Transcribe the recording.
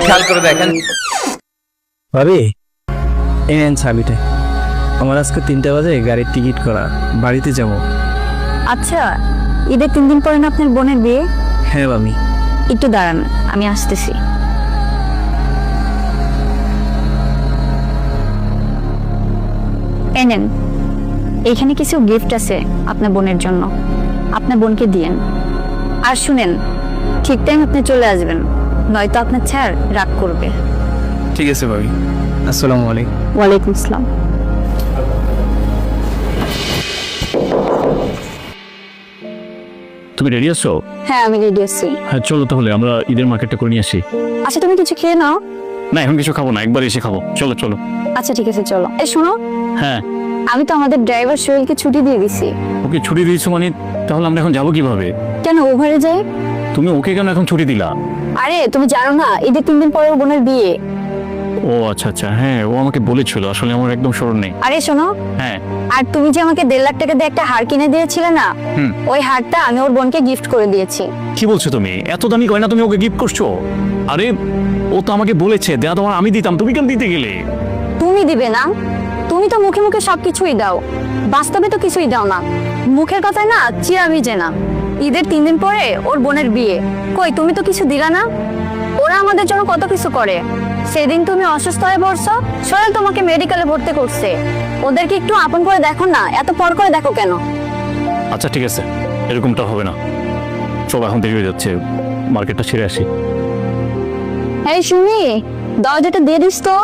খেয়াল করে দেখেন। ভাবি এই নেন চাবিটা। আমার আজকে 3টা বাজে গাড়ির টিকিট করা, বাড়িতে যাব। আচ্ছা, ঈদের 3 দিন পরে না আপনার বোনের বিয়ে? হ্যাঁ ভাবি। একটু দাঁড়ান, আমি আসতেছি। এই নেন, এইখানে কিছু গিফট আছে আপনার বোনের জন্য, আপনার বোনকে দিয়েন। আর শুনেন, ঠিক টাইম আপনি চলে আসবেন, নয়তো আপনার স্যার রাগ করবে। ঠিক আছে ভাবি। আসসালামু আলাইকুম। ওয়ালাইকুম আসসালাম। তুমি রেডি আছো? হ্যাঁ, আমি রেডি আছি। হ্যাঁ চলো তাহলে আমরা ঈদের মার্কেটটা করে নিয়ে আসি। আচ্ছা, তুমি কিছু খেয়ে নাও। না এখন কিছু খাবো না, একবার এসে খাবো। চলো চলো। আচ্ছা ঠিক আছে, চলো। এই শোনো, হ্যাঁ আমি তো আমাদের ড্রাইভার সোহেলকে ছুটি দিয়ে দিছি। ওকে ছুটি দিয়েছো মানে? তাহলে আমরা এখন যাবো কিভাবে? কেন, ওভারে যাই? তুমি ওকে কেন এখন ছুটি দিলা? আরে তুমি জানো না, ঈদের 3 দিন পরে ওর বোনের বিয়ে। ও আচ্ছা আচ্ছা, হ্যাঁ ও আমাকে বলেছিল, আসলে আমার একদম স্মরণ নেই। আরে শোনো, হ্যাঁ আর তুমি যে আমাকে 1.5 লাখ টাকা দিয়ে একটা হার কিনে দিয়েছিলে না, হুম। ওই হারটা আমি ওর বোনকে গিফট করে দিয়েছি। কি বলছো তুমি? এত দামি গয়না তুমি ওকে গিফট করছো? আরে ও তো আমাকে বলেছে দেয়া তোমার আমি দিতাম, তুমি কেন দিতে গেলে? তুমি দিবে না? তুমি তো মুখে মুখে সবকিছুই দাও, বাস্তবে তো কিছুই দাও না। মুখের কথায় না চিরা ভিজে না। ঈদের 3 দিন পরে ওর বোনের বিয়ে, কই তুমি তো কিছু দিলা না। ওরা আমাদের জন্য কত কিছু করে। সেদিন তুমি অসুস্থ হয়ে পড়ছো, সোহেল তোমাকে মেডিকেলে ভর্তি করছে। ওদেরকে একটু আপন করে দেখো না, এত পর করে দেখো কেন? আচ্ছা ঠিক আছে, এরকমটা হবে না। চলো এখন দেরি হয়ে যাচ্ছে, মার্কেটটা ছেড়ে আসি। এই সুমি, দরজাটা দিয়ে দিস তো।